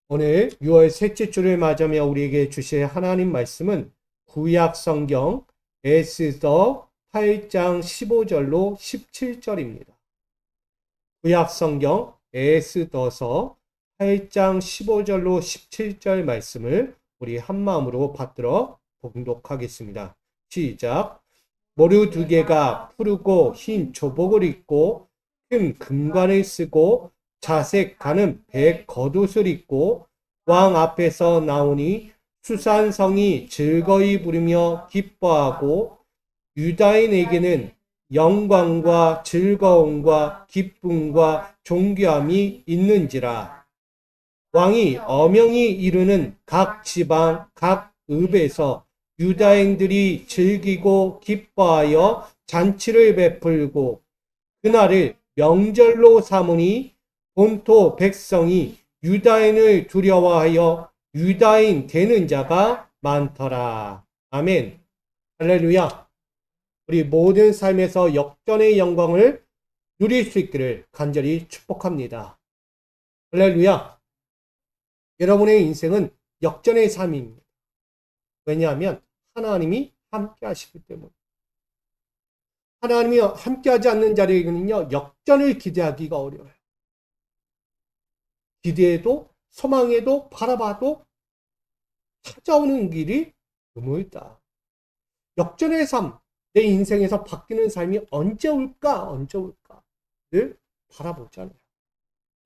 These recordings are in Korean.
오늘 6월 셋째 주를 맞으며 우리에게 주실 하나님 말씀은 구약 성경 에스더 8장 15절로 17절입니다. 구약 성경 에스더서 8장 15절로 17절 말씀을 우리 한 마음으로 받들어 봉독하겠습니다. 시작. 모루 두 개가 푸르고 흰 조복을 입고 큰 금관을 쓰고 자색 가는 백 겉옷을 입고 왕 앞에서 나오니 수산성이 즐거이 부르며 기뻐하고 유다인에게는 영광과 즐거움과 기쁨과 존귀함이 있는지라. 왕이 어명이 이르는 각 지방 각 읍에서 유다인들이 즐기고 기뻐하여 잔치를 베풀고 그날을 명절로 삼으니 본토 백성이 유다인을 두려워하여 유다인 되는 자가 많더라. 아멘. 할렐루야. 우리 모든 삶에서 역전의 영광을 누릴 수 있기를 간절히 축복합니다. 할렐루야. 여러분의 인생은 역전의 삶입니다. 왜냐하면 하나님이 함께 하시기 때문에. 하나님이 함께하지 않는 자리에는요, 역전을 기대하기가 어려워요. 기대해도 소망해도 바라봐도 찾아오는 길이 드물다. 역전의 삶, 내 인생에서 바뀌는 삶이 언제 올까? 언제 올까? 늘 바라보잖아요.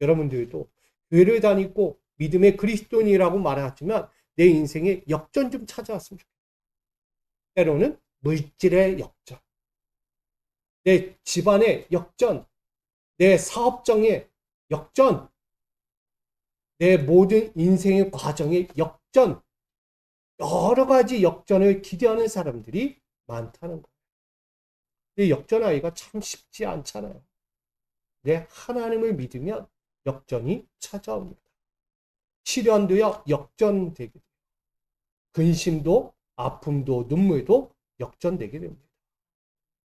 여러분들도 교회를 다니고 믿음의 그리스도인이라고 말하지만 내 인생에 역전 좀 찾아왔으면 좋겠어요. 때로는 물질의 역전, 내 집안의 역전, 내 사업정의 역전, 내 모든 인생의 과정의 역전, 여러 가지 역전을 기대하는 사람들이 많다는 거예요. 근데 역전하기가 참 쉽지 않잖아요. 내 하나님을 믿으면 역전이 찾아옵니다. 시련도요, 역전되게 돼요. 근심도, 아픔도, 눈물도 역전되게 됩니다.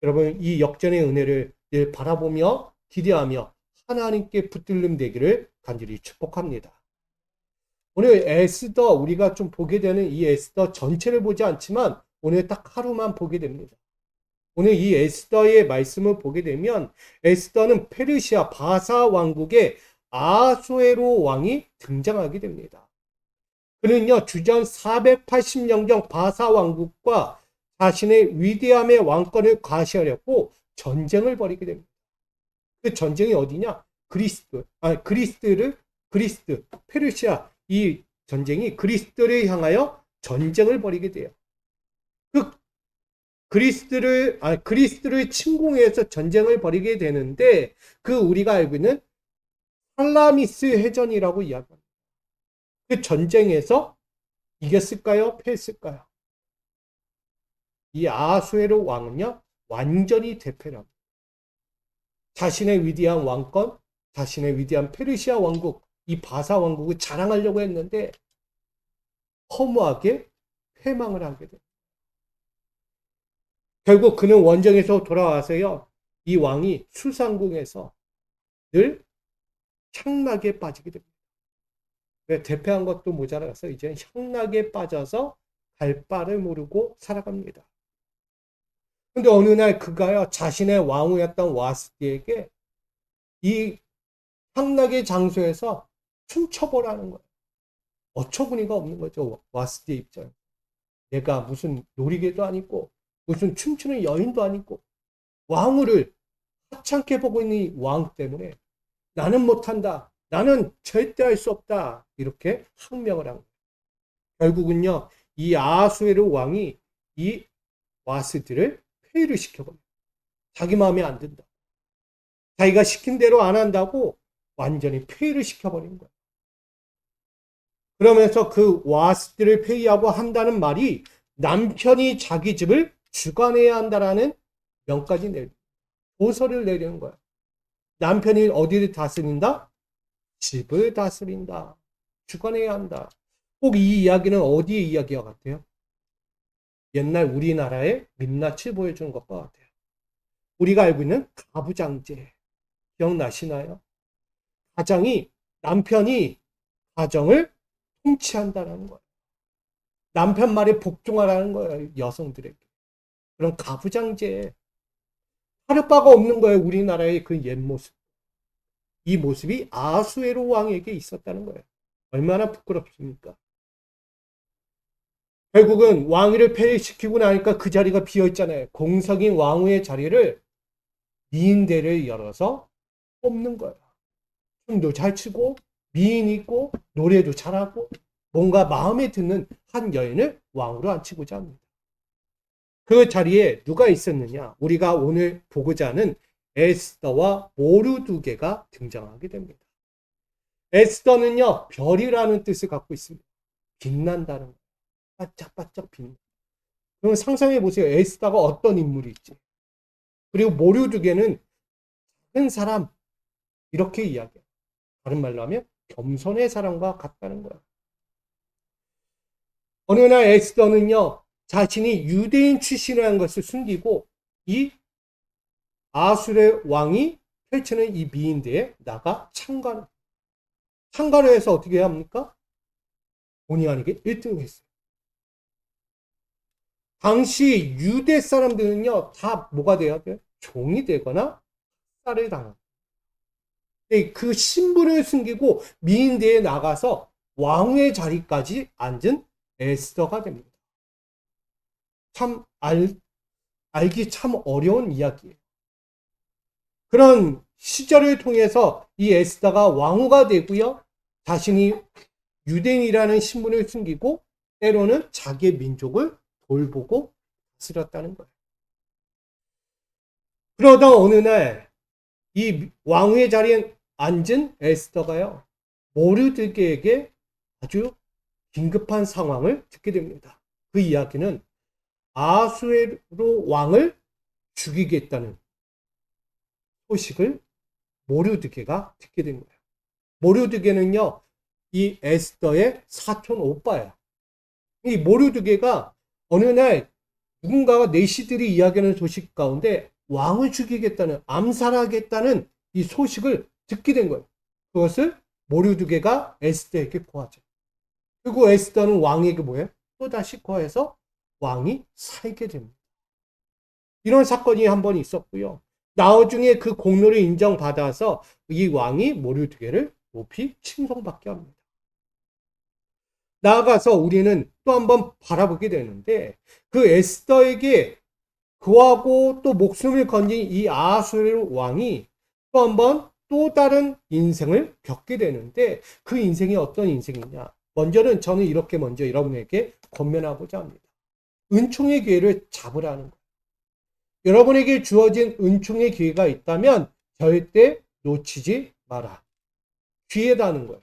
여러분, 이 역전의 은혜를 늘 바라보며 기대하며 하나님께 붙들림 되기를 간절히 축복합니다. 오늘 에스더, 우리가 좀 보게 되는 이 에스더 전체를 보지 않지만 오늘 딱 하루만 보게 됩니다. 오늘 이 에스더의 말씀을 보게 되면 에스더는 페르시아 바사 왕국의 아수에로 왕이 등장하게 됩니다. 그는요, 주전 480년경 바사 왕국과 자신의 위대함의 왕권을 과시하려고 전쟁을 벌이게 됩니다. 그 전쟁이 어디냐? 그리스, 페르시아, 이 전쟁이 그리스도를 향하여 전쟁을 벌이게 돼요. 그 그리스도를 침공해서 전쟁을 벌이게 되는데, 그 우리가 알고 있는 살라미스 해전이라고 이야기합니다. 그 전쟁에서 이겼을까요? 패했을까요? 이 아수에로 왕은요, 완전히 대패합니다. 자신의 위대한 왕권, 자신의 위대한 페르시아 왕국, 이 바사 왕국을 자랑하려고 했는데 허무하게 패망을 하게 됩니다. 결국 그는 원정에서 돌아와서요, 이 왕이 수상궁에서 늘 향락에 빠지게 됩니다. 왜? 대패한 것도 모자라서 이제 향락에 빠져서 갈 바를 모르고 살아갑니다. 근데 어느 날 그가요, 자신의 왕후였던 와스티에게 이 향락의 장소에서 춤춰보라는 거예요. 어처구니가 없는 거죠. 와스티의 입장. 내가 무슨 놀이개도 아니고 무슨 춤추는 여인도 아니고 왕후를 하찮게 보고 있는 이 왕 때문에 나는 못한다. 나는 절대 할 수 없다. 이렇게 항명을 한 거예요. 결국은요, 이 아수에르 왕이 이 와스티를 폐위를 시켜버려요. 자기 마음에 안 든다. 자기가 시킨 대로 안 한다고 완전히 폐위를 시켜버린 거예요. 그러면서 그 와스티를 폐위하고 한다는 말이 남편이 자기 집을 주관해야 한다라는 명까지 도서를 내리는 거예요. 남편이 어디를 다스린다? 집을 다스린다. 주관해야 한다. 꼭 이 이야기는 어디의 이야기와 같아요? 옛날 우리나라의 민낯을 보여주는 것과 같아요. 우리가 알고 있는 가부장제 기억나시나요? 남편이 가정을 통치한다는 거예요. 남편 말에 복종하라는 거예요. 여성들에게. 그런 가부장제. 하를 바가 없는 거예요. 우리나라의 그 옛 모습. 이 모습이 아수에로 왕에게 있었다는 거예요. 얼마나 부끄럽습니까? 결국은 왕위를 폐위시키고 나니까 그 자리가 비어있잖아요. 공석인 왕후의 자리를 미인대를 열어서 뽑는 거예요. 춤도 잘 추고 미인 있고 노래도 잘하고 뭔가 마음에 드는 한 여인을 왕으로 앉히고자 합니다. 그 자리에 누가 있었느냐? 우리가 오늘 보고자 하는 에스더와 모르두개가 등장하게 됩니다. 에스더는요, 별이라는 뜻을 갖고 있습니다. 빛난다는 거. 반짝반짝 빛나. 그럼 상상해 보세요. 에스더가 어떤 인물일지. 그리고 모르두개는 작은 사람, 이렇게 이야기해요. 다른 말로 하면 겸손의 사람과 같다는 거예요. 어느 날 에스더는요, 자신이 유대인 출신이라는 것을 숨기고 이 아수르 왕이 펼치는 이 미인대에 나가 참가를 해서 어떻게 해야 합니까? 본의 아니게 1등을 했어요. 당시 유대 사람들은요, 다 뭐가 돼야 돼요? 종이 되거나 살을 당합니다. 그 신분을 숨기고 미인대에 나가서 왕의 자리까지 앉은 에스더가 됩니다. 참 알기 참 어려운 이야기예요. 그런 시절을 통해서 이 에스더가 왕후가 되고요. 자신이 유대인이라는 신분을 숨기고 때로는 자기의 민족을 돌보고 다스렸다는 거예요. 그러다 어느 날 이 왕후의 자리에 앉은 에스더가요. 모르드게에게 아주 긴급한 상황을 듣게 됩니다. 그 이야기는 아수에로 왕을 죽이겠다는 소식을 모르드게가 듣게 된 거예요. 모르드게는요, 이 에스더의 사촌 오빠예요. 이 모르드게가 어느 날 누군가가 내시들이 이야기하는 소식 가운데 왕을 죽이겠다는, 암살하겠다는 이 소식을 듣게 된 거예요. 그것을 모르드게가 에스더에게 고하죠. 그리고 에스더는 왕에게 뭐예요? 또다시 고해서 왕이 살게 됩니다. 이런 사건이 한 번 있었고요. 나중에 그 공로를 인정받아서 이 왕이 모르드게를 높이 칭송받게 합니다. 나아가서 우리는 또 한 번 바라보게 되는데 그 에스더에게 그하고 또 목숨을 건진 이 아하수에로 왕이 또 한 번 또 다른 인생을 겪게 되는데 그 인생이 어떤 인생이냐? 먼저는 저는 이렇게 먼저 여러분에게 권면하고자 합니다. 은총의 기회를 잡으라는 거예요. 여러분에게 주어진 은총의 기회가 있다면 절대 놓치지 마라. 기회다는 거예요.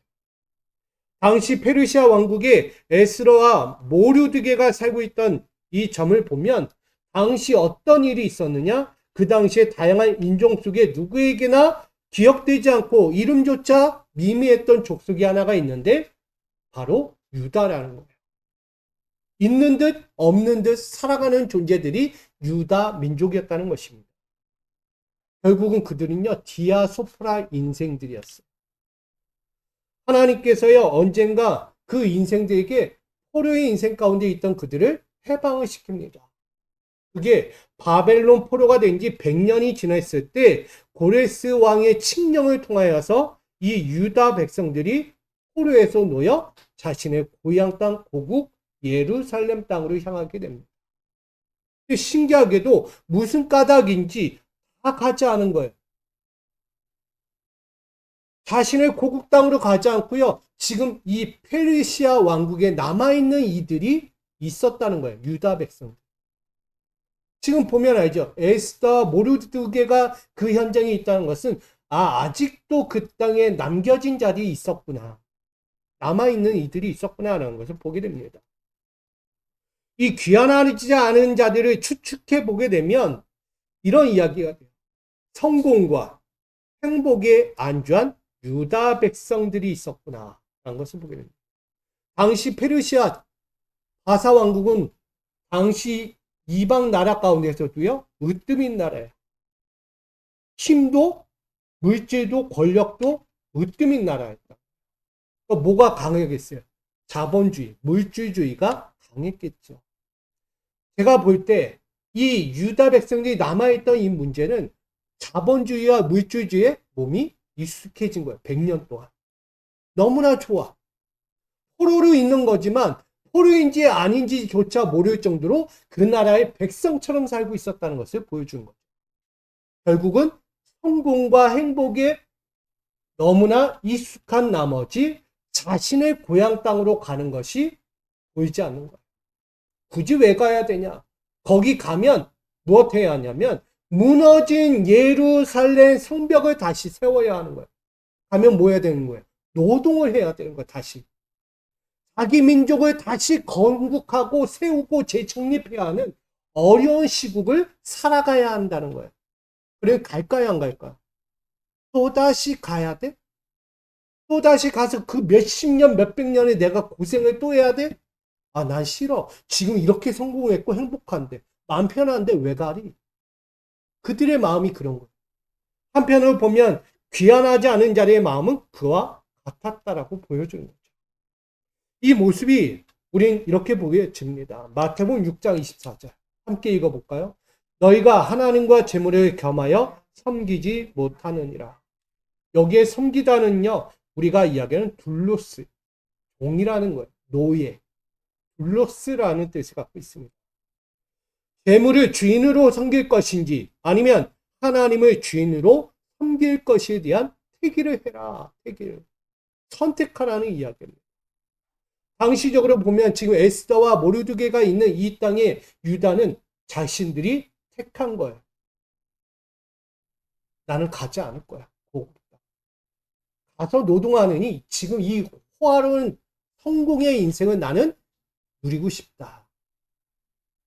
당시 페르시아 왕국에 에스더와 모르드게가 살고 있던 이 점을 보면 당시 어떤 일이 있었느냐? 그 당시에 다양한 인종 속에 누구에게나 기억되지 않고 이름조차 미미했던 족속이 하나가 있는데 바로 유다라는 거예요. 있는 듯 없는 듯 살아가는 존재들이 유다 민족이었다는 것입니다. 결국은 그들은요, 디아소포라 인생들이었어요. 하나님께서요, 언젠가 그 인생들에게 포로의 인생 가운데 있던 그들을 해방을 시킵니다. 그게 바벨론 포로가 된 지 100년이 지났을 때 고레스 왕의 칙령을 통하여서 이 유다 백성들이 포로에서 놓여 자신의 고향 땅 고국 예루살렘 땅으로 향하게 됩니다. 신기하게도 무슨 까닭인지 다 가지 않은 거예요. 자신의 고국 땅으로 가지 않고요. 지금 이 페르시아 왕국에 남아있는 이들이 있었다는 거예요. 유다 백성. 지금 보면 알죠. 에스더, 모르드게가 그 현장에 있다는 것은 아직도 그 땅에 남겨진 자들이 있었구나. 남아있는 이들이 있었구나라는 것을 보게 됩니다. 이 귀환하지 않은 자들을 추측해 보게 되면 이런 이야기가 돼요. 성공과 행복에 안주한 유다 백성들이 있었구나 라는 것을 보게 됩니다. 당시 페르시아 바사 왕국은 당시 이방 나라 가운데서도요 으뜸인 나라예요. 힘도 물질도 권력도 으뜸인 나라였다. 뭐가 강하겠어요? 자본주의, 물질주의가 강했겠죠. 제가 볼 때 이 유다 백성들이 남아있던 이 문제는 자본주의와 물질주의에 몸이 익숙해진 거예요. 100년 동안. 너무나 좋아. 포로로 있는 거지만 포로인지 아닌지조차 모를 정도로 그 나라의 백성처럼 살고 있었다는 것을 보여주는 거죠. 결국은 성공과 행복에 너무나 익숙한 나머지 자신의 고향 땅으로 가는 것이 보이지 않는 거예요. 굳이 왜 가야 되냐? 거기 가면 무엇 해야 하냐면 무너진 예루살렘 성벽을 다시 세워야 하는 거예요. 가면 뭐 해야 되는 거예요? 노동을 해야 되는 거예요. 다시. 자기 민족을 다시 건국하고 세우고 재정립해야 하는 어려운 시국을 살아가야 한다는 거예요. 그래 갈까요? 안 갈까요? 또다시 가야 돼? 또다시 가서 그 몇십 년, 몇백 년에 내가 고생을 또 해야 돼? 아, 난 싫어. 지금 이렇게 성공했고 행복한데. 마음 편한데 왜 가리? 그들의 마음이 그런 거예요. 한편으로 보면 귀환하지 않은 자리의 마음은 그와 같았다라고 보여주는 거죠. 이 모습이 우린 이렇게 보여집니다. 마태복음 6장 24절. 함께 읽어볼까요? 너희가 하나님과 재물을 겸하여 섬기지 못하느니라. 여기에 섬기다는요, 우리가 이야기하는 둘로스, 종이라는 거예요. 노예. 둘로스라는 뜻을 갖고 있습니다. 재물을 주인으로 섬길 것인지 아니면 하나님을 주인으로 섬길 것에 대한 택일을 해라. 택일. 선택하라는 이야기입니다. 당시적으로 보면 지금 에스더와 모르드게가 있는 이 땅에 유다는 자신들이 택한 거예요. 나는 가지 않을 거야. 가서 노동하느니 지금 이 호화로운 성공의 인생을 나는 누리고 싶다.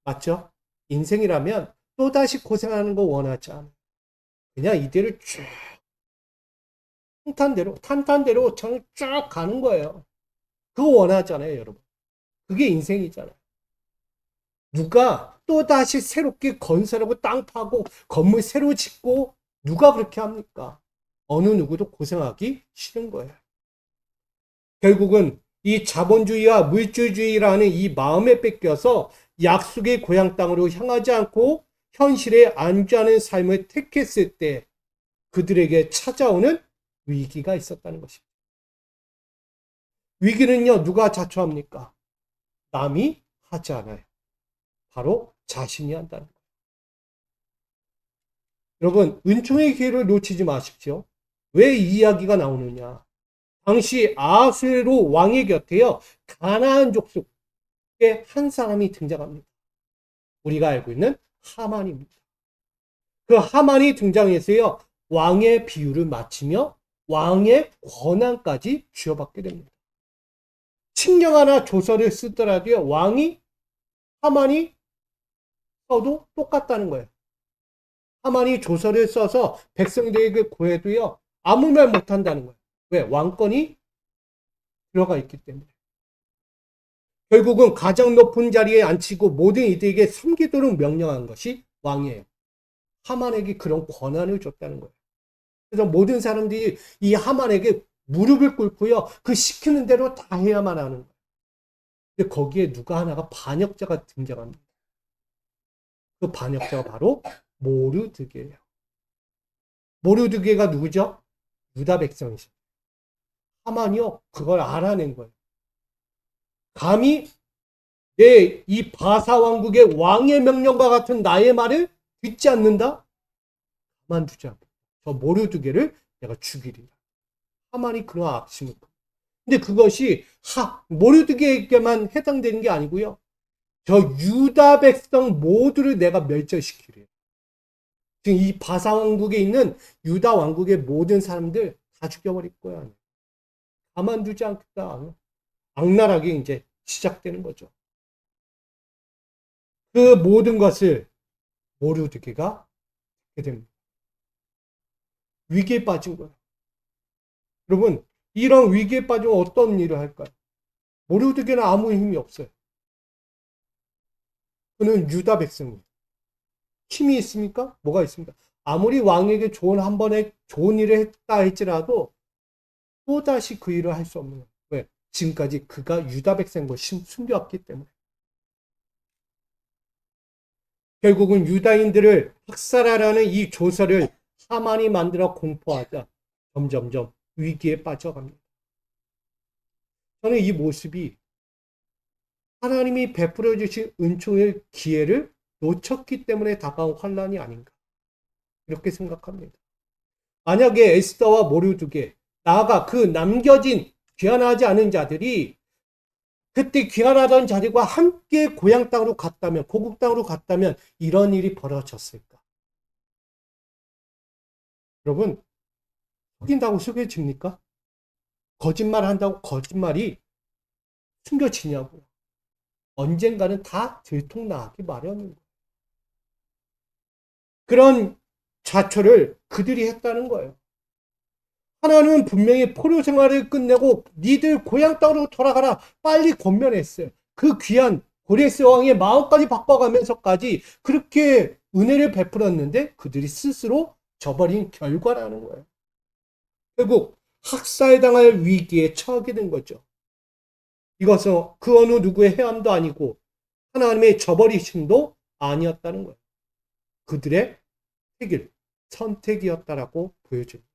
맞죠? 인생이라면 또다시 고생하는 거 원하지 않아. 그냥 이대로 쭉 탄탄대로 쭉 가는 거예요. 그거 원하잖아요, 여러분. 그게 인생이잖아요. 누가 또다시 새롭게 건설하고 땅 파고 건물 새로 짓고 누가 그렇게 합니까? 어느 누구도 고생하기 싫은 거예요. 결국은 이 자본주의와 물질주의라는 이 마음에 뺏겨서 약속의 고향 땅으로 향하지 않고 현실에 안주하는 삶을 택했을 때 그들에게 찾아오는 위기가 있었다는 것입니다. 위기는요, 누가 자초합니까? 남이 하지 않아요. 바로 자신이 한다는 거예요. 여러분, 은총의 기회를 놓치지 마십시오. 왜 이 이야기가 나오느냐? 당시 아하수에로 왕의 곁에요, 가나안 족속의 한 사람이 등장합니다. 우리가 알고 있는 하만입니다. 그 하만이 등장해서요, 왕의 비유를 마치며 왕의 권한까지 쥐어받게 됩니다. 칙령 하나 조서를 쓰더라도요, 왕이 하만이 써도 똑같다는 거예요. 하만이 조서를 써서 백성들에게 구해도요, 아무 말 못한다는 거예요. 왜? 왕권이 들어가 있기 때문에. 결국은 가장 높은 자리에 앉히고 모든 이들에게 섬기도록 명령한 것이 왕이에요. 하만에게 그런 권한을 줬다는 거예요. 그래서 모든 사람들이 이 하만에게 무릎을 꿇고요, 그 시키는 대로 다 해야만 하는 거예요. 근데 거기에 누가 하나가 반역자가 등장합니다. 그 반역자가 바로 모르드게예요. 모르드게가 누구죠? 유다 백성이죠. 하만이요, 그걸 알아낸 거예요. 감히 내 이 바사 왕국의 왕의 명령과 같은 나의 말을 듣지 않는다? 가만두지 않고 저 모르드게를 내가 죽이리라. 하만이 그런 악심을. 근데 그것이 모르드게에게만 해당되는 게 아니고요. 저 유다 백성 모두를 내가 멸절시키래요. 지금 이 바사 왕국에 있는 유다 왕국의 모든 사람들 다 죽여버릴 거야. 가만두지 않겠다. 악랄하게 이제 시작되는 거죠. 그 모든 것을 모르드게가 하게 됩니다. 위기에 빠진 거예요. 여러분, 이런 위기에 빠지면 어떤 일을 할까요? 모르드게는 아무 힘이 없어요. 그는 유다 백성이에요. 힘이 있습니까? 뭐가 있습니까? 아무리 왕에게 한 번에 좋은 일을 했다 할지라도 또다시 그 일을 할 수 없는 거예요. 왜? 지금까지 그가 유다 백성을 숨겨왔기 때문에. 결국은 유다인들을 학살하라는 이 조서를 하만이 만들어 공포하자 점점점 위기에 빠져갑니다. 저는 이 모습이 하나님이 베풀어 주신 은총의 기회를 놓쳤기 때문에 다가온 환난이 아닌가 이렇게 생각합니다. 만약에 에스더와 모르드게 나아가 그 남겨진 귀환하지 않은 자들이 그때 귀환하던 자들과 함께 고향 땅으로 갔다면, 고국 땅으로 갔다면 이런 일이 벌어졌을까? 여러분, 속인다고 속여집니까? 거짓말 한다고 거짓말이 숨겨지냐고요. 언젠가는 다 들통나기 마련인 거예요. 그런 자초를 그들이 했다는 거예요. 하나님은 분명히 포로 생활을 끝내고 니들 고향 땅으로 돌아가라 빨리 권면했어요. 그 귀한 고레스 왕의 마음까지 바꿔가면서까지 그렇게 은혜를 베풀었는데 그들이 스스로 저버린 결과라는 거예요. 결국 학살당할 위기에 처하게 된 거죠. 이것은 그 어느 누구의 해함도 아니고 하나님의 저버리심도 아니었다는 거예요. 그들의 선택이었다라고 보여줍니다.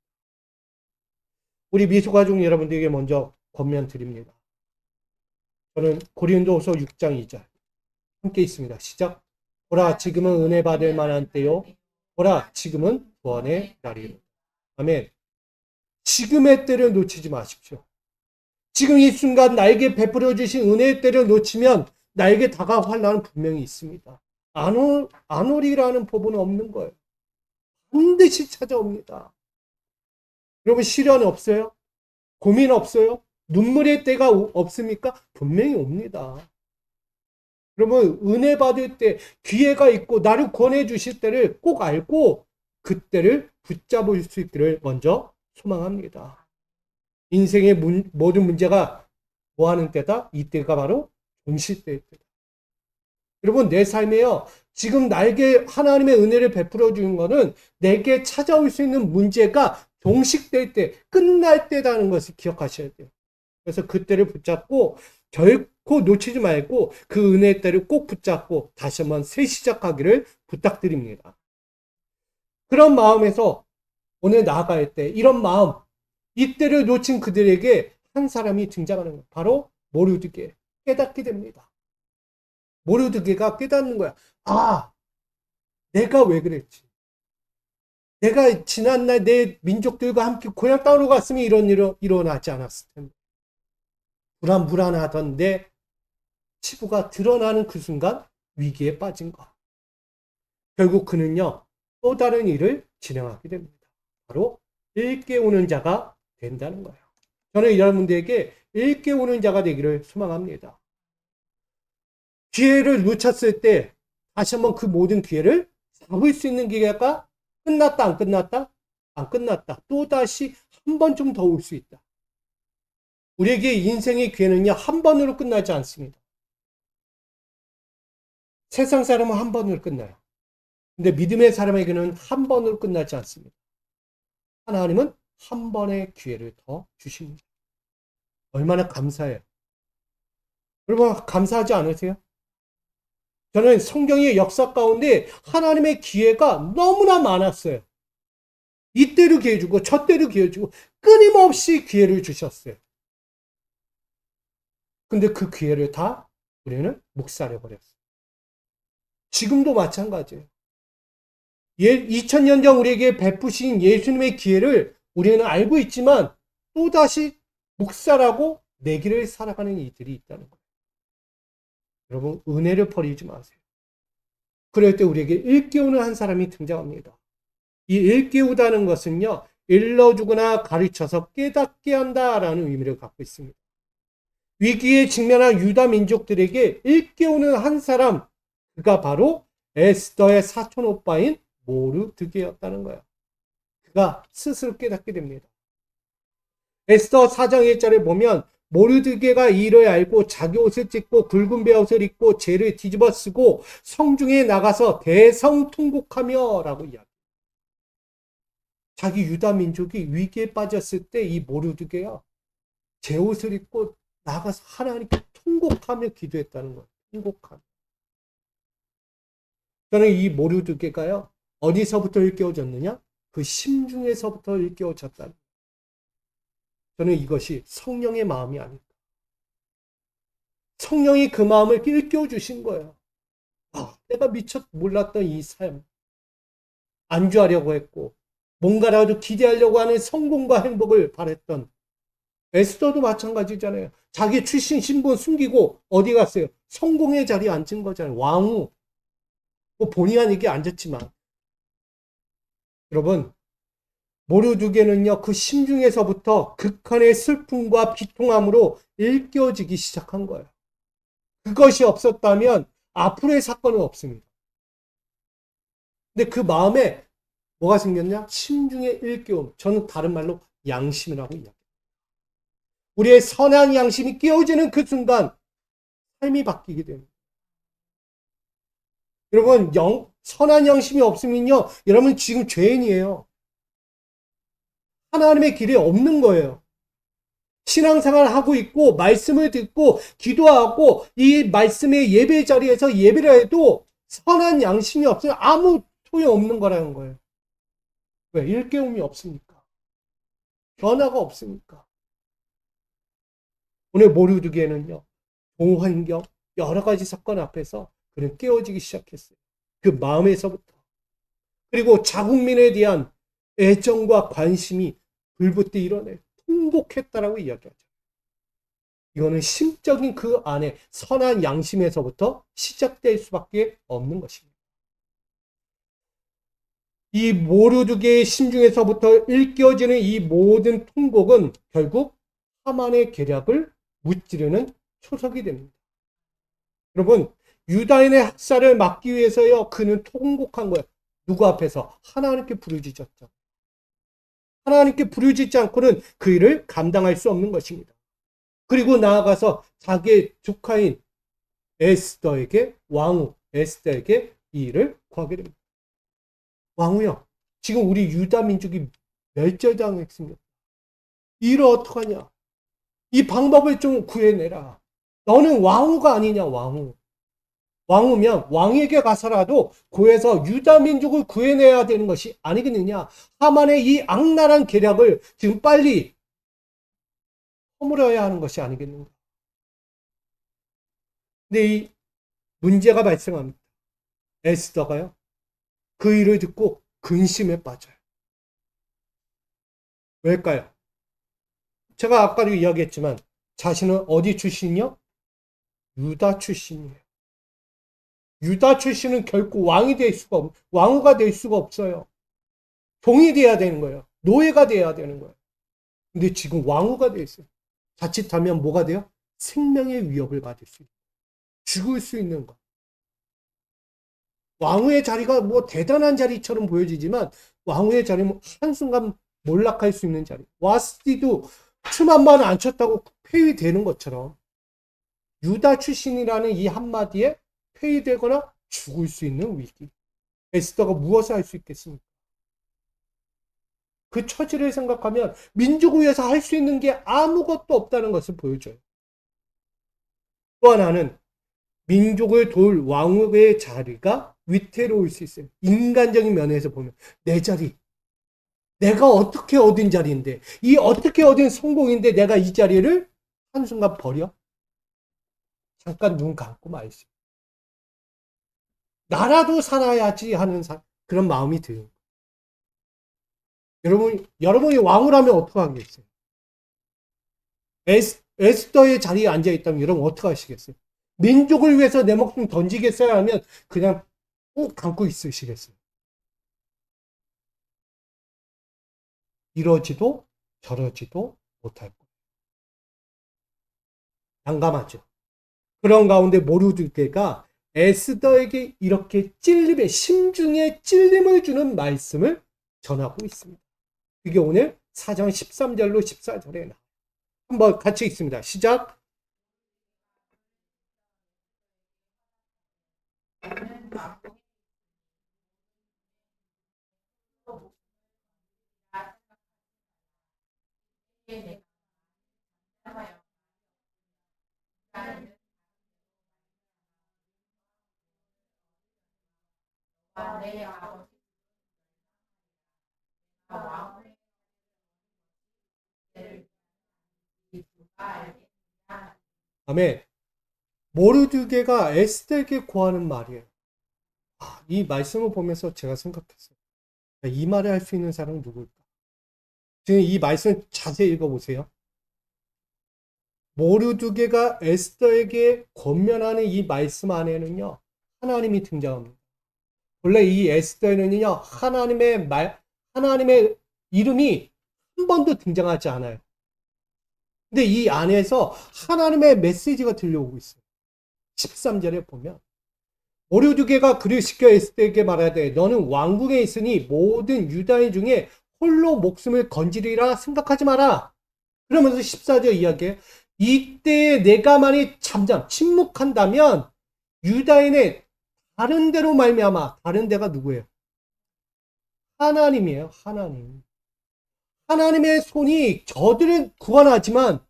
우리 미소가족 여러분들에게 먼저 권면 드립니다. 저는 고린도후서 6장 2절 함께 있습니다. 시작. 보라 지금은 은혜 받을 만한 때요. 보라 지금은 구원의 날이로. 아멘. 지금의 때를 놓치지 마십시오. 지금 이 순간 나에게 베풀어 주신 은혜의 때를 놓치면 나에게 다가올 환난은 분명히 있습니다. 안 오리라는 법은 없는 거예요. 반드시 찾아옵니다. 여러분 시련 없어요? 고민 없어요? 눈물의 때가 없습니까? 분명히 옵니다. 여러분 은혜 받을 때 기회가 있고 나를 구원해 주실 때를 꼭 알고 그때를 붙잡을 수 있기를 먼저 소망합니다. 인생의 모든 문제가 뭐하는 때다? 이때가 바로 종식될 때다. 여러분 내 삶에요. 지금 나에게 하나님의 은혜를 베풀어 주는 것은 내게 찾아올 수 있는 문제가 종식될 때, 끝날 때라는 것을 기억하셔야 돼요. 그래서 그때를 붙잡고 결코 놓치지 말고 그 은혜의 때를 꼭 붙잡고 다시 한번 새 시작하기를 부탁드립니다. 그런 마음에서 오늘 나아갈 때 이런 마음, 이때를 놓친 그들에게 한 사람이 등장하는 거예요. 바로 모르드게 깨닫게 됩니다. 모르드게가 깨닫는 거야. 아, 내가 왜 그랬지? 내가 지난날 내 민족들과 함께 고향 땅으로 갔으면 이런 일이 일어나지 않았을 텐데. 불안하던 내 치부가 드러나는 그 순간 위기에 빠진 것. 결국 그는요, 또 다른 일을 진행하게 됩니다. 바로 일깨우는 자가 된다는 거예요. 저는 여러분들에게 일깨우는 자가 되기를 소망합니다. 기회를 놓쳤을 때 다시 한번 그 모든 기회를 잡을 수 있는 기회가 끝났다, 안 끝났다? 안 끝났다. 또다시 한 번 좀 더 올 수 있다. 우리에게 인생의 기회는요, 한 번으로 끝나지 않습니다. 세상 사람은 한 번으로 끝나요. 근데 믿음의 사람에게는 한 번으로 끝나지 않습니다. 하나님은 한 번의 기회를 더 주십니다. 얼마나 감사해요. 여러분, 감사하지 않으세요? 저는 성경의 역사 가운데 하나님의 기회가 너무나 많았어요. 이때로 기회 주고 저때로 기회 주고 끊임없이 기회를 주셨어요. 근데 그 기회를 다 우리는 묵살해버렸어요. 지금도 마찬가지예요. 2000년 전 우리에게 베푸신 예수님의 기회를 우리는 알고 있지만 또다시 묵살하고 내 길을 살아가는 이들이 있다는 거예요. 여러분 은혜를 버리지 마세요. 그럴 때 우리에게 일깨우는 한 사람이 등장합니다. 이 일깨우다는 것은요. 일러주거나 가르쳐서 깨닫게 한다라는 의미를 갖고 있습니다. 위기에 직면한 유다 민족들에게 일깨우는 한 사람, 그가 바로 에스더의 사촌 오빠인 모르드게였다는 거예요. 그가 스스로 깨닫게 됩니다. 에스더 4장 1절에 보면 모르드게가 이를 알고 자기 옷을 찢고 굵은 베옷을 입고 재를 뒤집어 쓰고 성중에 나가서 대성통곡하며 라고 이야기합니다. 자기 유다 민족이 위기에 빠졌을 때 이 모르드게가 제 옷을 입고 나아가서 하나님께 통곡하며 기도했다는 거예요. 통곡하며. 저는 이 모르드게가요, 어디서부터 일깨워졌느냐? 그 심중에서부터 일깨워졌다는 거예요. 저는 이것이 성령의 마음이 아닐까. 성령이 그 마음을 일깨워 주신 거예요. 내가 미처 몰랐던 이 삶, 안주하려고 했고, 뭔가라도 기대하려고 하는 성공과 행복을 바랬던 에스더도 마찬가지잖아요. 자기 출신 신분 숨기고 어디 갔어요? 성공의 자리에 앉은 거잖아요. 왕후. 뭐 본의 아니게 앉았지만. 여러분, 모르드게는요, 그 심중에서부터 극한의 슬픔과 비통함으로 일깨워지기 시작한 거예요. 그것이 없었다면 앞으로의 사건은 없습니다. 근데 그 마음에 뭐가 생겼냐? 심중의 일깨움. 저는 다른 말로 양심이라고 이야기해요. 우리의 선한 양심이 깨어지는 그 순간 삶이 바뀌게 됩니다. 여러분, 선한 양심이 없으면요, 여러분 지금 죄인이에요. 하나님의 길에 없는 거예요. 신앙생활을 하고 있고 말씀을 듣고 기도하고 이 말씀의 예배 자리에서 예배를 해도 선한 양심이 없으면 아무 소용없는 거라는 거예요. 왜? 일깨움이 없으니까. 변화가 없으니까. 오늘 모르드게는요, 동환경 여러 가지 사건 앞에서 그는 깨어지기 시작했어요. 그 마음에서부터. 그리고 자국민에 대한 애정과 관심이 불붙듯 일어내 통곡했다라고 이야기하죠. 이거는 심적인 그 안에 선한 양심에서부터 시작될 수밖에 없는 것입니다. 이 모르드게의 심중에서부터 일깨워지는 이 모든 통곡은 결국 하만의 계략을 무찌르는 초석이 됩니다. 여러분, 유다인의 학살을 막기 위해서요, 그는 통곡한 거예요. 누구 앞에서? 하나님께 부르짖었죠. 하나님께 부르짖지 않고는 그 일을 감당할 수 없는 것입니다. 그리고 나아가서 자기의 조카인 에스더에게, 왕후 에스더에게 이 일을 구하게 됩니다. 왕후요, 지금 우리 유다 민족이 멸절당했습니다. 이 일을 어떡하냐? 이 방법을 좀 구해내라. 너는 왕후가 아니냐, 왕후. 왕후면 왕에게 가서라도 구해서 유다 민족을 구해내야 되는 것이 아니겠느냐. 하만의 이 악랄한 계략을 지금 빨리 허물어야 하는 것이 아니겠는가. 근데 이 문제가 발생합니다. 에스더가요, 그 일을 듣고 근심에 빠져요. 왜일까요? 제가 아까도 이야기했지만 자신은 어디 출신이요? 유다 출신이에요. 유다 출신은 결코 왕후가 될 수가 없어요. 종이 돼야 되는 거예요. 노예가 돼야 되는 거예요. 근데 지금 왕후가 돼 있어요. 자칫하면 뭐가 돼요? 생명의 위협을 받을 수 있어요. 죽을 수 있는 것. 왕후의 자리가 뭐 대단한 자리처럼 보여지지만 왕후의 자리는 한순간 몰락할 수 있는 자리. 와스티도 춤 한 번 안 췄다고 폐위되는 것처럼 유다 출신이라는 이 한마디에 폐위되거나 죽을 수 있는 위기. 에스더가 무엇을 할 수 있겠습니까? 그 처지를 생각하면 민족을 위해서 할 수 있는 게 아무것도 없다는 것을 보여줘요. 또 하나는 민족을 도울 왕후의 자리가 위태로울 수 있어요. 인간적인 면에서 보면 내 자리, 내가 어떻게 얻은 자리인데, 이 어떻게 얻은 성공인데 내가 이 자리를 한순간 버려? 잠깐 눈 감고 말지. 나라도 살아야지 하는 그런 마음이 들어요. 여러분이 왕후라면 어떡하겠어요? 에스더의 자리에 앉아 있다면 여러분 어떻게 하시겠어요? 민족을 위해서 내 목숨 던지겠어요? 하면 그냥 꾹 감고 있으시겠어요? 이러지도 저러지도 못할 거예요. 난감하죠. 그런 가운데 모르드게가 에스더에게 이렇게 심중에 찔림을 주는 말씀을 전하고 있습니다. 그게 오늘 4장 13절로 14절에 나와요. 한번 같이 읽습니다. 시작. 아멘. 모르드게가 에스더에게 고하는 말이에요. 이 말씀을 보면서 제가 생각했어요. 이 말을 할 수 있는 사람은 누굴까? 지금 이 말씀 자세히 읽어보세요. 모르드게가 에스더에게 권면하는 이 말씀 안에는요, 하나님이 등장합니다. 원래 이 에스더에는요, 하나님의 이름이 한 번도 등장하지 않아요. 근데 이 안에서 하나님의 메시지가 들려오고 있어요. 13절에 보면 모르드게가 그를 시켜 에스더에게 말하되 너는 왕궁에 있으니 모든 유다인 중에 홀로 목숨을 건지리라 생각하지 마라. 그러면서 14절 이야기에 이때에 내가 만일 침묵한다면 유다인의 다른 데로 말미암아. 다른 데가 누구예요? 하나님이에요. 하나님. 하나님의 손이 저들을 구원하지만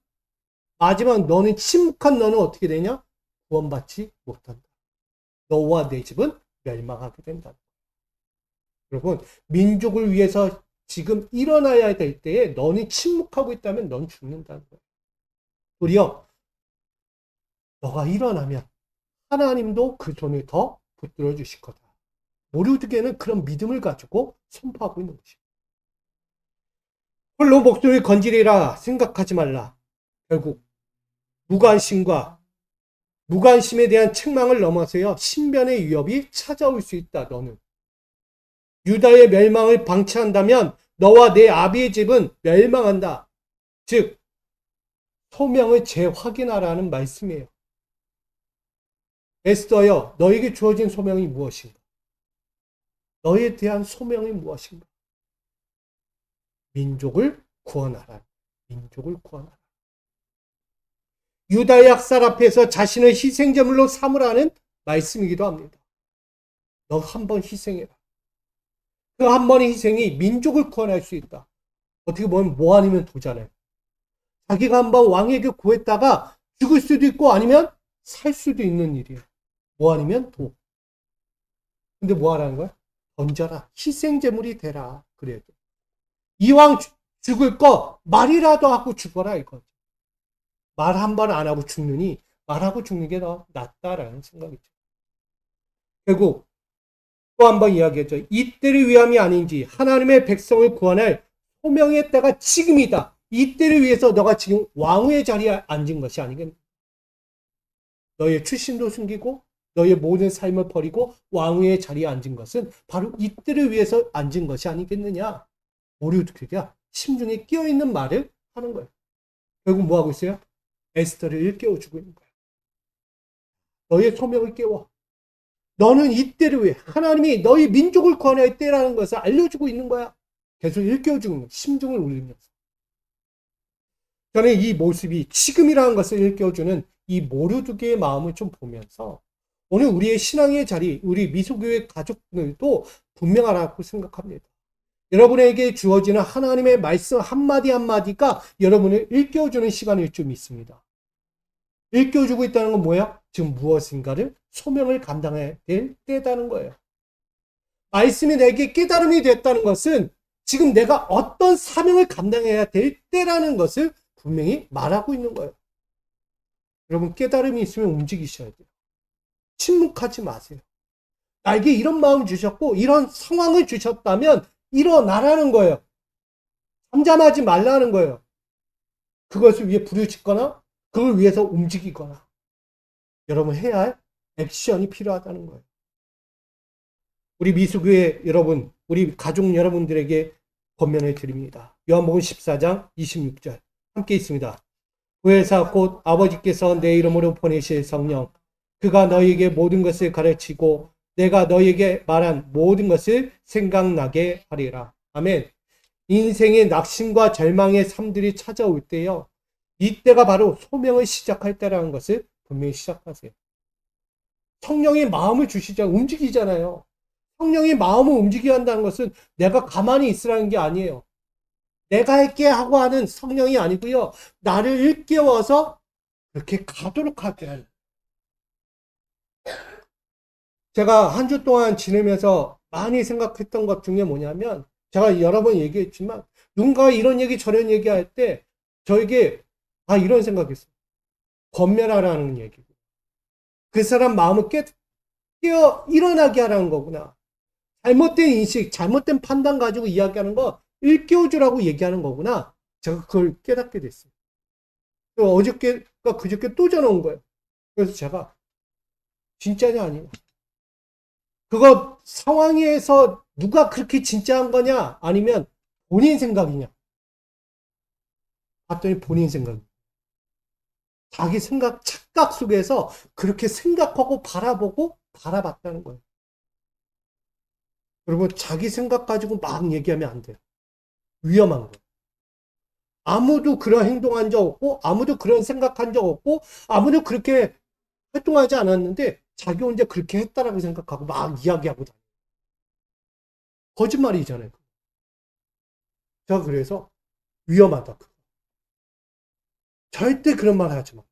마지막 너는 침묵한 너는 어떻게 되냐? 구원받지 못한다. 너와 내 집은 멸망하게 된다. 여러분, 민족을 위해서 지금 일어나야 될 때에 너는 침묵하고 있다면 넌 죽는다는 거예요. 도리어 너가 일어나면 하나님도 그 손을 더 붙들어 주실 거다. 모르드게는 그런 믿음을 가지고 선포하고 있는 것이에요. 홀로 목숨을 건지리라 생각하지 말라. 결국 무관심에 대한 책망을 넘어서요. 신변의 위협이 찾아올 수 있다. 너는 유다의 멸망을 방치한다면 너와 내 아비의 집은 멸망한다. 즉 소명을 재확인하라는 말씀이에요. 에스더여, 너에게 주어진 소명이 무엇인가? 너에 대한 소명이 무엇인가? 민족을 구원하라. 민족을 구원하라. 유다의 학살 앞에서 자신을 희생제물로 삼으라는 말씀이기도 합니다. 너 한 번 희생해라. 그 한 번의 희생이 민족을 구원할 수 있다. 어떻게 보면 뭐 아니면 도잖아요. 자기가 한 번 왕에게 구했다가 죽을 수도 있고 아니면 살 수도 있는 일이에요. 뭐 아니면 도. 근데 뭐 하라는 거야? 던져라. 희생제물이 되라. 그래도. 이왕 죽을 거 말이라도 하고 죽어라 이거죠. 말 한 번 안 하고 죽느니 말하고 죽는 게 더 낫다라는 생각이죠. 결국 또 한 번 이야기했죠. 이때를 위함이 아닌지 하나님의 백성을 구원할 소명의 때가 지금이다. 이때를 위해서 너가 지금 왕후의 자리에 앉은 것이 아니겠나. 너의 출신도 숨기고 너의 모든 삶을 버리고 왕후의 자리에 앉은 것은 바로 이때를 위해서 앉은 것이 아니겠느냐. 모르드게가 심중에 끼어있는 말을 하는 거예요. 결국 뭐 하고 있어요? 에스더를 일깨워주고 있는 거예요. 너의 소명을 깨워. 너는 이때를 위해 하나님이 너희 민족을 구원할 때라는 것을 알려주고 있는 거야. 계속 일깨워주고 있는 거야. 심중을 울리면서. 저는 이 모습이 지금이라는 것을 일깨워주는 이 모르드게의 마음을 좀 보면서 오늘 우리의 신앙의 자리, 우리 미소교회 가족들도 분명하라고 생각합니다. 여러분에게 주어지는 하나님의 말씀 한마디 한마디가 여러분을 일깨워주는 시간일 줄 믿습니다. 일깨워주고 있다는 건 뭐야? 지금 무엇인가를 소명을 감당해야 될 때다는 거예요. 말씀이 내게 깨달음이 됐다는 것은 지금 내가 어떤 사명을 감당해야 될 때라는 것을 분명히 말하고 있는 거예요. 여러분 깨달음이 있으면 움직이셔야 돼요. 침묵하지 마세요. 나에게 이런 마음 주셨고 이런 상황을 주셨다면 일어나라는 거예요. 잠잠하지 말라는 거예요. 그것을 위해 부르짖거나 그걸 위해서 움직이거나 여러분 해야 할 액션이 필요하다는 거예요. 우리 미수교회 여러분, 우리 가족 여러분들에게 권면해 드립니다. 요한복음 14장 26절 함께 있습니다. 구혜사 곧 아버지께서 내 이름으로 보내실 성령 그가 너희에게 모든 것을 가르치고 내가 너희에게 말한 모든 것을 생각나게 하리라. 아멘. 인생의 낙심과 절망의 삶들이 찾아올 때요. 이때가 바로 소명을 시작할 때라는 것을 분명히 시작하세요. 성령이 마음을 주시잖아요. 움직이잖아요. 성령이 마음을 움직여야 한다는 것은 내가 가만히 있으라는 게 아니에요. 내가 할게 하고 하는 성령이 아니고요. 나를 일깨워서 그렇게 가도록 하게 하는. 제가 한 주 동안 지내면서 많이 생각했던 것 중에 뭐냐면, 제가 여러 번 얘기했지만, 누군가 이런 얘기 저런 얘기할 때 저에게 이런 생각했어요. 권면하라는 얘기고, 그 사람 마음을 깨어 일어나게 하라는 거구나. 잘못된 인식, 잘못된 판단 가지고 이야기하는 거 일깨워주라고 얘기하는 거구나. 제가 그걸 깨닫게 됐어요. 어저께가 그저께 또 전화 온 거예요. 그래서 제가 진짜냐 아니냐. 그거 상황에서 누가 그렇게 진짜한 거냐 아니면 본인 생각이냐. 봤더니 본인 생각. 자기 생각, 착각 속에서 그렇게 생각하고 바라보고 바라봤다는 거예요. 여러분, 자기 생각 가지고 막 얘기하면 안 돼요. 위험한 거예요. 아무도 그런 행동한 적 없고, 아무도 그런 생각한 적 없고, 아무도 그렇게 활동하지 않았는데, 자기 혼자 그렇게 했다라고 생각하고 막 이야기하고 다녀요. 거짓말이잖아요. 자, 그래서 위험하다. 절대 그런 말 하지 마.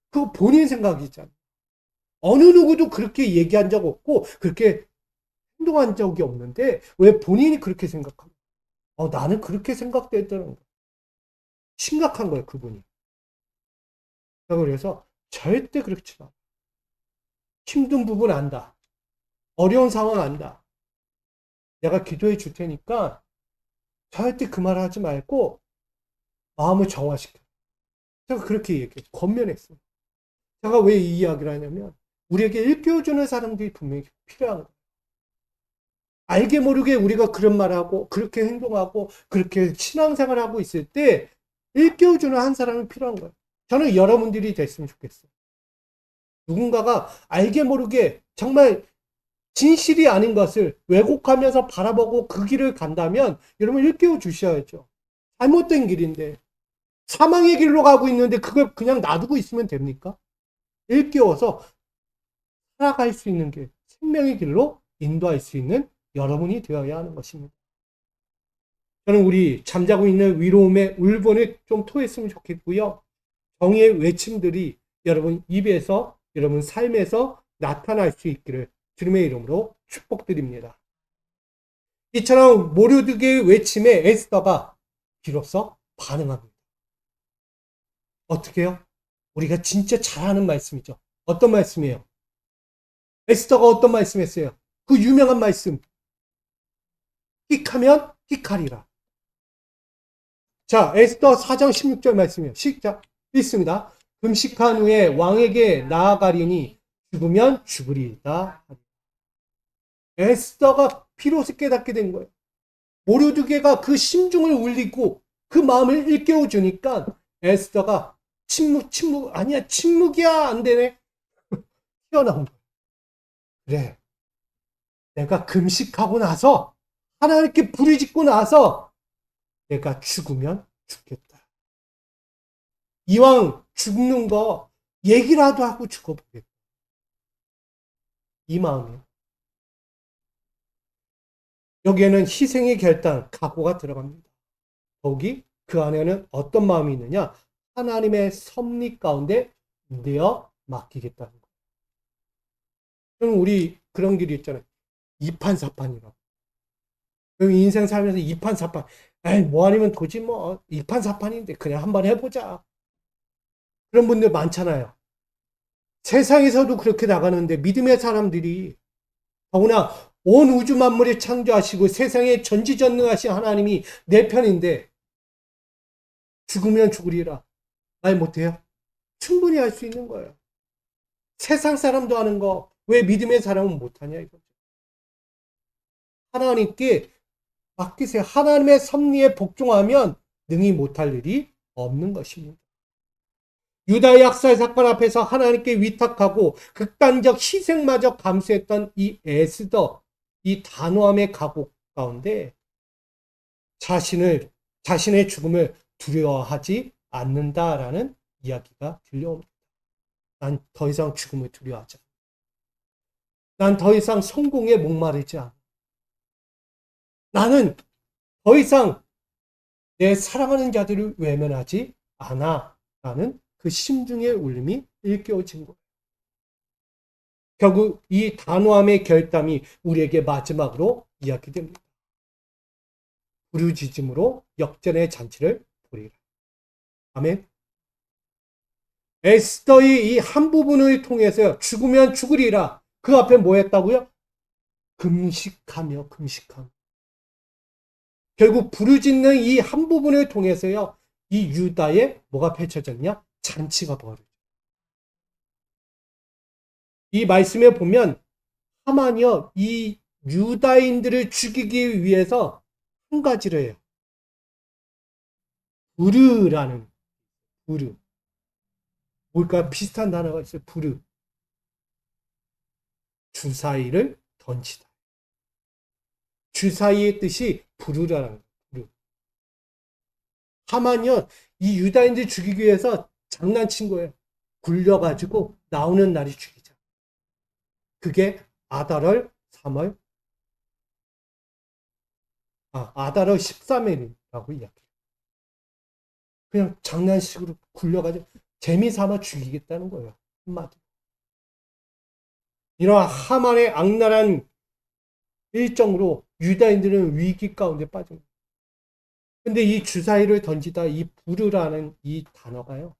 그거 본인 생각이잖아. 어느 누구도 그렇게 얘기한 적 없고, 그렇게 행동한 적이 없는데, 왜 본인이 그렇게 생각하고, 나는 그렇게 생각됐다는 거. 심각한 거예요, 그분이. 그래서 절대 그렇지 마. 힘든 부분 안다. 어려운 상황 안다. 내가 기도해 줄 테니까 절대 그 말 하지 말고 마음을 정화시켜. 제가 그렇게 얘기해. 권면했어요. 제가 왜 이 이야기를 하냐면 우리에게 일깨워주는 사람들이 분명히 필요한 거예요. 알게 모르게 우리가 그런 말하고 그렇게 행동하고 그렇게 신앙생활하고 있을 때 일깨워주는 한 사람이 필요한 거예요. 저는 여러분들이 됐으면 좋겠어요. 누군가가 알게 모르게 정말 진실이 아닌 것을 왜곡하면서 바라보고 그 길을 간다면 여러분 일깨워 주셔야죠. 잘못된 길인데 사망의 길로 가고 있는데 그걸 그냥 놔두고 있으면 됩니까? 일깨워서 살아갈 수 있는 길, 생명의 길로 인도할 수 있는 여러분이 되어야 하는 것입니다. 저는 우리 잠자고 있는 위로움의 울분을 좀 토했으면 좋겠고요. 정의의 외침들이 여러분 입에서 여러분 삶에서 나타날 수 있기를 주님의 이름으로 축복드립니다. 이처럼 모르드게의 외침에 에스더가 비로소 반응합니다. 어떻게 해요? 우리가 진짜 잘하는 말씀이죠. 어떤 말씀이에요? 에스더가 어떤 말씀했어요? 그 유명한 말씀. 끽하면 끽하리라. 자, 에스더 4장 16절 말씀이에요. 시작. 읽습니다. 금식한 후에 왕에게 나아가리니 죽으면 죽으리이다. 에스더가 비로소 깨닫게 된 거예요. 모르드게가 그 심중을 울리고 그 마음을 일깨워 주니까 에스더가 아니야, 침묵이야, 안 되네. 튀어나온 거예요. 그래. 내가 금식하고 나서 하나님께 부르짖고 나서 내가 죽으면 죽겠다. 이왕 죽는 거 얘기라도 하고 죽어보겠다. 이 마음이에요. 여기에는 희생의 결단, 각오가 들어갑니다. 더욱이 그 안에는 어떤 마음이 있느냐? 하나님의 섭리 가운데 내어 맡기겠다는 거예요. 그럼 우리 그런 길이 있잖아요. 이판사판이라고. 인생 살면서 이판사판. 에이, 뭐 아니면 도지 뭐. 이판사판인데 그냥 한번 해보자. 그런 분들 많잖아요. 세상에서도 그렇게 나가는데 믿음의 사람들이 더구나 온 우주 만물을 창조하시고 세상에 전지전능하신 하나님이 내 편인데 죽으면 죽으리라. 말 못해요? 충분히 할 수 있는 거예요. 세상 사람도 하는 거 왜 믿음의 사람은 못하냐 이거죠. 하나님께 맡기세요. 하나님의 섭리에 복종하면 능히 못할 일이 없는 것입니다. 유다의 학살 사건 앞에서 하나님께 위탁하고 극단적 희생마저 감수했던 이 에스더, 이 단호함의 각오 가운데 자신의 죽음을 두려워하지 않는다라는 이야기가 들려옵니다. 난 더 이상 죽음을 두려워하지 않아. 난 더 이상 성공에 목마르지 않아. 나는 더 이상 내 사랑하는 자들을 외면하지 않아. 라는 그 심중의 울림이 일깨워진 거예요. 결국 이 단호함의 결단이 우리에게 마지막으로 이야기됩니다. 부르짖음으로 역전의 잔치를 벌이라. 아멘. 에스더의 이 한 부분을 통해서 죽으면 죽으리라. 그 앞에 뭐 했다고요? 금식하며 금식함. 결국 부르짖는 이 한 부분을 통해서요. 이 유다에 뭐가 펼쳐졌냐? 잔치가 벌어져. 이 말씀에 보면 하만이요. 이 유다인들을 죽이기 위해서 한 가지를 해요. 부르라는 부르. 뭘까? 비슷한 단어가 있어요. 부르. 주사위를 던지다. 주사위의 뜻이 부르라는 거예요. 부르. 하만이요. 이 유다인들 죽이기 위해서 장난친 거예요. 굴려가지고 나오는 날이 죽이자. 그게 아달월 3월 아달월 13일이라고 이야기해요. 그냥 장난식으로 굴려가지고 재미삼아 죽이겠다는 거예요. 한마디. 이런 하만의 악랄한 일정으로 유다인들은 위기 가운데 빠집니다. 근데 이 주사위를 던지다 이 부르라는 이 단어가요.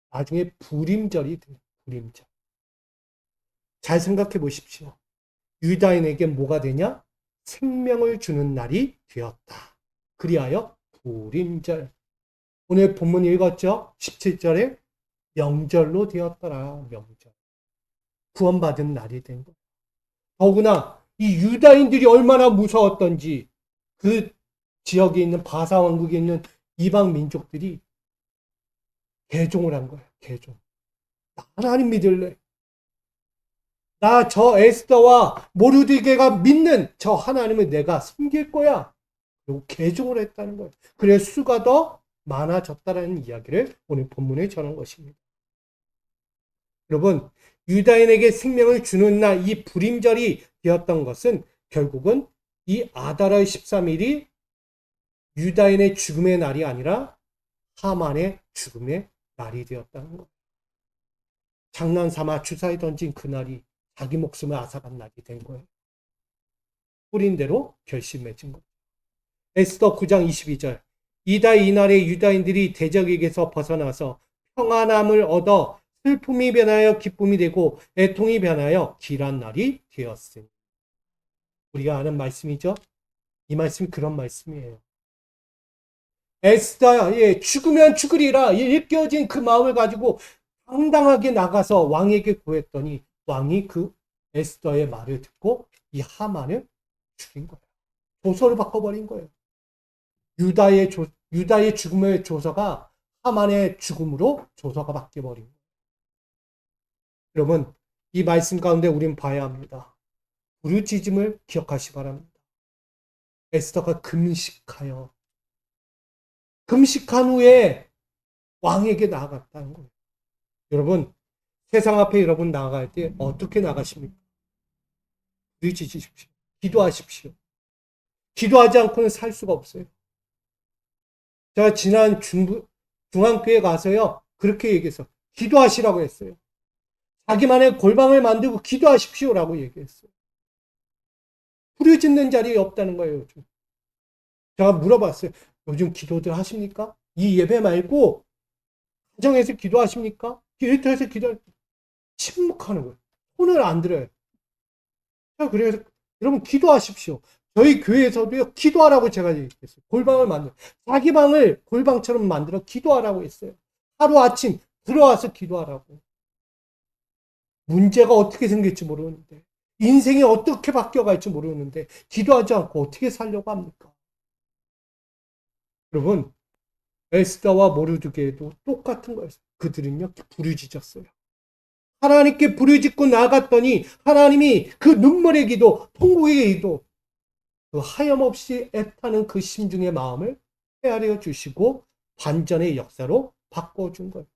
나중에 불임절이 돼요. 불임절. 잘 생각해 보십시오. 유다인에게 뭐가 되냐? 생명을 주는 날이 되었다. 그리하여 불임절. 오늘 본문 읽었죠? 17절에 명절로 되었더라. 명절. 구원받은 날이 된 것. 더구나 이 유다인들이 얼마나 무서웠던지 그 지역에 있는 바사 왕국에 있는 이방 민족들이 개종을 한 거예요. 개종. 나 하나님 믿을래. 나 저 에스더와 모르드게가 믿는 저 하나님을 내가 섬길 거야. 그리고 개종을 했다는 거예요. 그래서 수가 더 많아졌다는 이야기를 오늘 본문에 전한 것입니다. 여러분, 유다인에게 생명을 주는 날 이 불임절이 되었던 것은 결국은 이 아달월 13일이 유다인의 죽음의 날이 아니라 하만의 죽음의 날이 되었다는 것. 장난삼아 주사위 던진 그날이 자기 목숨을 앗아간 날이 된 거예요. 뿌린 대로 결심해진 것. 에스더 9장 22절. 이다 이날에 유다인들이 대적에게서 벗어나서 평안함을 얻어 슬픔이 변하여 기쁨이 되고 애통이 변하여 길한 날이 되었으니. 우리가 아는 말씀이죠. 이 말씀이 그런 말씀이에요. 에스더의 죽으면 죽으리라 일깨워진 그 마음을 가지고 당당하게 나가서 왕에게 구했더니 왕이 그 에스더의 말을 듣고 이 하만을 죽인 거예요. 조서를 바꿔버린 거예요. 유다의 죽음의 조서가 하만의 죽음으로 조서가 바뀌어버린 거예요. 여러분, 이 말씀 가운데 우린 봐야 합니다. 부르짖음을 기억하시 바랍니다. 에스더가 금식한 후에 왕에게 나아갔다는 거예요. 여러분, 세상 앞에 여러분 나아갈 때 어떻게 나가십니까? 부르짖으십시오. 기도하십시오. 기도하지 않고는 살 수가 없어요. 제가 지난 중앙교회 가서요, 그렇게 얘기해서 기도하시라고 했어요. 자기만의 골방을 만들고 기도하십시오라고 얘기했어요. 부르짖는 자리에 없다는 거예요, 요즘. 제가 물어봤어요. 요즘 기도들 하십니까? 이 예배 말고 가정에서 기도하십니까? 일터에서 침묵하는 거예요. 손을 안 들어요. 그래서 여러분 기도하십시오. 저희 교회에서도요, 기도하라고 제가 얘기했어요. 골방을 만들어. 자기 방을 골방처럼 만들어 기도하라고 했어요. 하루아침 들어와서 기도하라고. 문제가 어떻게 생길지 모르는데, 인생이 어떻게 바뀌어갈지 모르는데, 기도하지 않고 어떻게 살려고 합니까? 여러분, 에스더와 모르드게도 똑같은 거였어요. 그들은요, 부르짖었어요. 하나님께 부르짖고 나갔더니 하나님이 그 눈물의 기도, 통곡의 기도, 그 하염없이 애타는 그 심중의 마음을 헤아려 주시고 반전의 역사로 바꿔준 거예요.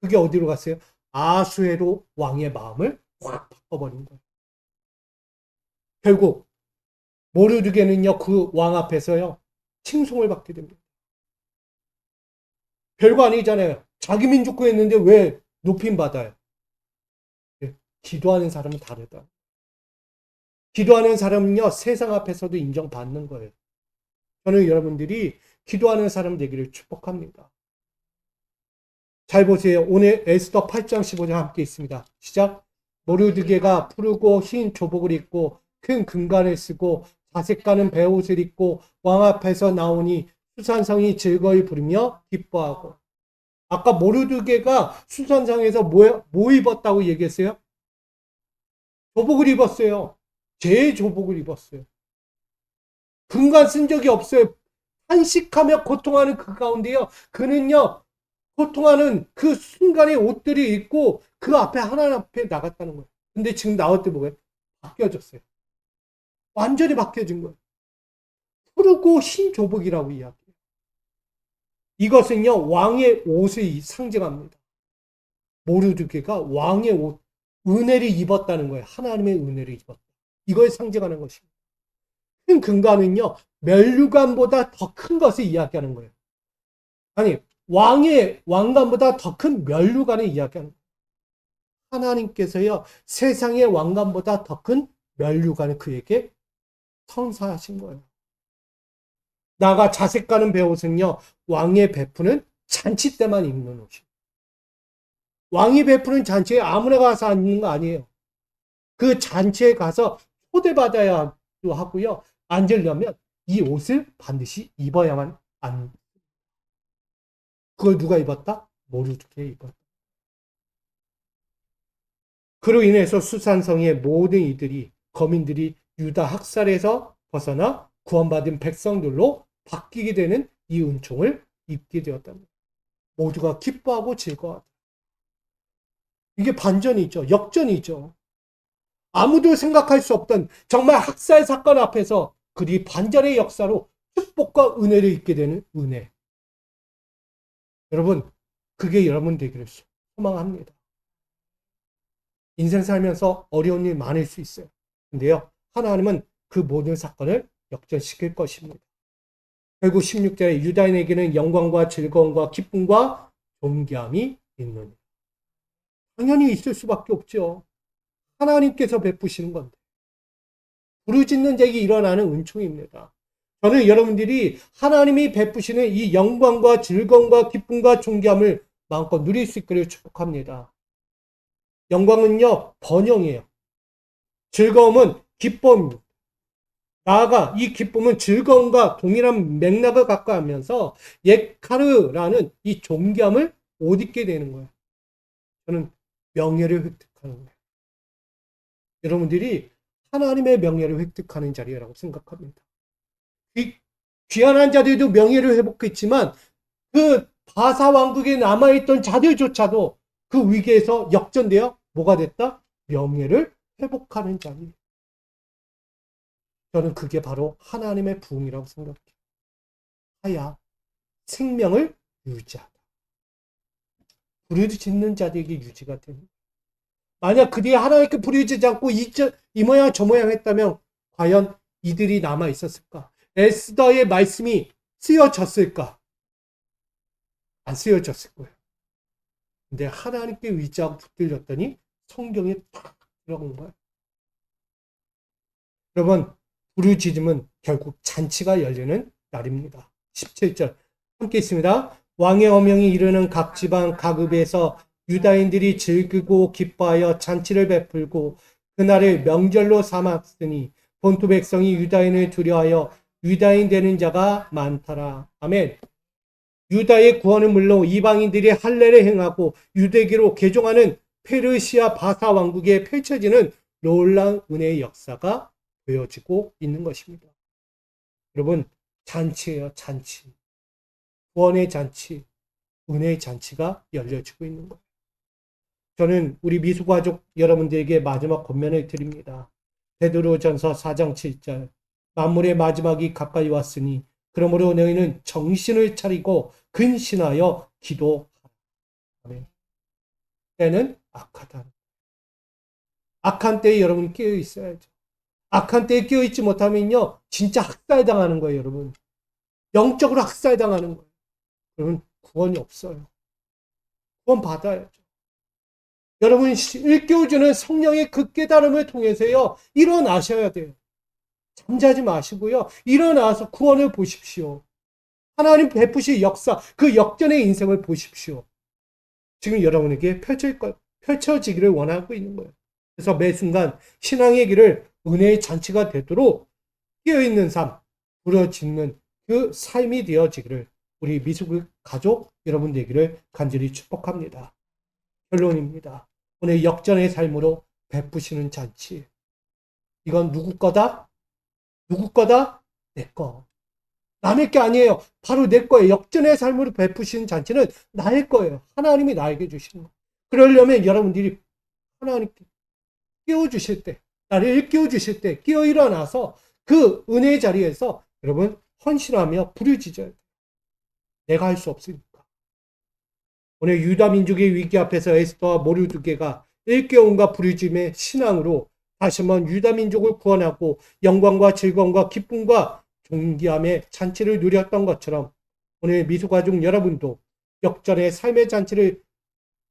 그게 어디로 갔어요? 아수에로 왕의 마음을 확 바꿔버린 거예요. 결국 모르드게는요, 그 왕 앞에서요, 칭송을 받게 됩니다. 별거 아니잖아요. 자기 민족 구했는데 왜 높임 받아요? 기도하는 사람은 다르다. 기도하는 사람은요, 세상 앞에서도 인정받는 거예요. 저는 여러분들이 기도하는 사람 되기를 축복합니다. 잘 보세요. 오늘 에스더 8장 15절 함께 있습니다. 시작. 모르드게가 푸르고 흰 조복을 입고 큰 금관을 쓰고 자색 가는 베옷을 입고 왕 앞에서 나오니 수산성이 즐거이 부르며 기뻐하고. 아까 모르드게가 수산성에서 뭐 입었다고 얘기했어요? 조복을 입었어요. 제 조복을 입었어요. 금관 쓴 적이 없어요. 한식하며 고통하는 그 가운데요. 그는요, 고통하는 그 순간에 옷들이 입고 그 앞에 하나님 앞에 나갔다는 거예요. 근데 지금 나올 때 뭐예요? 바뀌어졌어요. 완전히 바뀌어진 거예요. 푸르고 흰 조복이라고 이야기해요. 이것은요, 왕의 옷을 상징합니다. 모르드게가 왕의 옷, 은혜를 입었다는 거예요. 하나님의 은혜를 입었다. 이걸 상징하는 것입니다. 큰 근간은요, 면류관보다 더 큰 것을 이야기하는 거예요. 아니, 왕의 왕관보다 더 큰 면류관을 이야기하는 거예요. 하나님께서요, 세상의 왕관보다 더 큰 면류관을 그에게 성사하신 거예요. 나가 자색 가는 베옷은요, 왕의 베푸는 잔치 때만 입는 옷이에요. 왕이 베푸는 잔치에 아무나 가서 앉는 거 아니에요. 그 잔치에 가서 초대받아야 하고요. 앉으려면 이 옷을 반드시 입어야만 안. 그걸 누가 입었다? 모르드게 입었다. 그로 인해서 수산성의 모든 이들이 거민들이 유다 학살에서 벗어나 구원받은 백성들로 바뀌게 되는 이 은총을 입게 되었답니다. 모두가 기뻐하고 즐거워하다. 이게 반전이죠. 역전이죠. 아무도 생각할 수 없던 정말 학살 사건 앞에서 그리 반전의 역사로 축복과 은혜를 입게 되는 은혜. 여러분, 그게 여러분 되기를 소망합니다. 인생 살면서 어려운 일 많을 수 있어요. 근데요, 하나님은 그 모든 사건을 역전시킬 것입니다. 결국 16절에 유다인에게는 영광과 즐거움과 기쁨과 존귀함이 있느니. 당연히 있을 수밖에 없죠. 하나님께서 베푸시는 건데. 부르짖는 자에게 일어나는 은총입니다. 저는 여러분들이 하나님이 베푸시는 이 영광과 즐거움과 기쁨과 존귀함을 마음껏 누릴 수 있기를 축복합니다. 영광은요, 번영이에요. 즐거움은 기쁨입니다. 나아가 이 기쁨은 즐거움과 동일한 맥락을 갖고 하면서 예카르라는 이 존귀함을 못 잊게 되는 거예요. 저는 명예를 획득하는 거예요. 여러분들이 하나님의 명예를 획득하는 자리라고 생각합니다. 귀환한 자들도 명예를 회복했지만 그 바사 왕국에 남아있던 자들조차도 그 위기에서 역전되어 뭐가 됐다? 명예를 회복하는 자리. 저는 그게 바로 하나님의 부흥이라고 생각해요. 하야 생명을 유지하다. 부르짖는 자들에게 유지가 됩니다. 만약 그들이 하나님께 부르짖지 않고 이 모양 저 모양 했다면 과연 이들이 남아 있었을까? 에스더의 말씀이 쓰여졌을까? 안 쓰여졌을 거예요. 근데 하나님께 의지하고 붙들렸더니 성경에 탁 들어간 거예요. 여러분, 부르짖음은 결국 잔치가 열리는 날입니다. 17절 함께 있습니다. 왕의 어명이 이르는 각 지방 각 읍에서 유다인들이 즐기고 기뻐하여 잔치를 베풀고 그날을 명절로 삼았으니 본토 백성이 유다인을 두려워하여 유다인 되는 자가 많더라. 아멘. 유다의 구원은 물론 이방인들이 할례를 행하고 유대교로 개종하는 페르시아 바사 왕국에 펼쳐지는 놀라운 은혜의 역사가 보여지고 있는 것입니다. 여러분, 잔치예요, 잔치. 구원의 잔치, 은혜의 잔치가 열려지고 있는 거예요. 저는 우리 미수가족 여러분들에게 마지막 권면을 드립니다. 베드로전서 4장 7절 만물의 마지막이 가까이 왔으니 그러므로 너희는 정신을 차리고 근신하여 기도하라. 아멘. 때는 악하다. 악한 때에 여러분 깨어 있어야죠. 악한 때에 깨어 있지 못하면요, 진짜 학살당하는 거예요, 여러분. 영적으로 학살당하는 거예요. 여러분, 구원이 없어요. 구원 받아야죠. 여러분 일깨워주는 성령의 그 깨달음을 통해서요. 일어나셔야 돼요. 잠자지 마시고요. 일어나서 구원을 보십시오. 하나님 베푸실 역사, 그 역전의 인생을 보십시오. 지금 여러분에게 펼쳐지기를 원하고 있는 거예요. 그래서 매 순간 신앙의 길을 은혜의 잔치가 되도록 깨어있는 삶, 부러지는 그 삶이 되어지기를 우리 미숙 가족 여러분 되기를 간절히 축복합니다. 결론입니다. 오늘 역전의 삶으로 베푸시는 잔치. 이건 누구 거다? 누구 거다? 내 거. 남의 게 아니에요. 바로 내 거예요. 역전의 삶으로 베푸시는 잔치는 나의 거예요. 하나님이 나에게 주시는 거. 그러려면 여러분들이 하나님께 깨워주실 때, 나를 일깨워주실 때 깨어 일어나서 그 은혜의 자리에서 여러분 헌신하며 부르짖어야 돼요. 내가 할 수 없으니까. 오늘 유다 민족의 위기 앞에서 에스더와 모르드게가 일깨움과 부르짖음의 신앙으로 다시 한번 유다 민족을 구원하고 영광과 즐거움과 기쁨과 존귀함의 잔치를 누렸던 것처럼 오늘 미소가족 여러분도 역전의 삶의 잔치를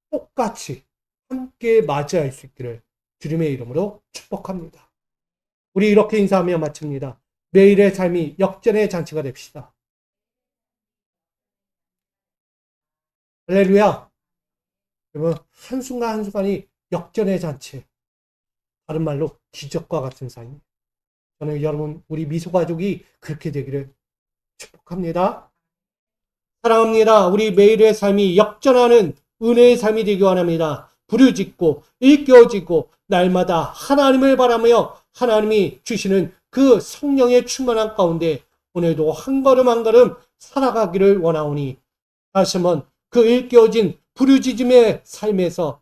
똑같이 함께 맞이할 수 있기를 주님의 이름으로 축복합니다. 우리 이렇게 인사하며 마칩니다. 매일의 삶이 역전의 잔치가 됩시다. 할렐루야. 여러분 한순간 한순간이 역전의 잔치, 다른 말로 기적과 같은 삶. 저는 여러분 우리 미소가족이 그렇게 되기를 축복합니다. 사랑합니다. 우리 매일의 삶이 역전하는 은혜의 삶이 되기 원합니다. 부르짖고 일깨워지고 날마다 하나님을 바라며 하나님이 주시는 그 성령의 충만한 가운데 오늘도 한 걸음 한 걸음 살아가기를 원하오니 다시 한번 그 일깨워진 부르짖음의 삶에서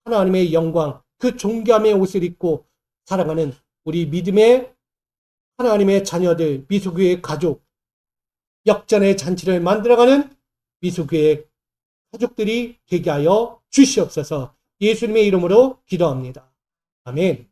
하나님의 영광, 그 존귀함의 옷을 입고 살아가는 우리 믿음의 하나님의 자녀들, 미소교회 가족, 역전의 잔치를 만들어가는 미소교회 가족들이 되게 하여 주시옵소서. 예수님의 이름으로 기도합니다. 아멘.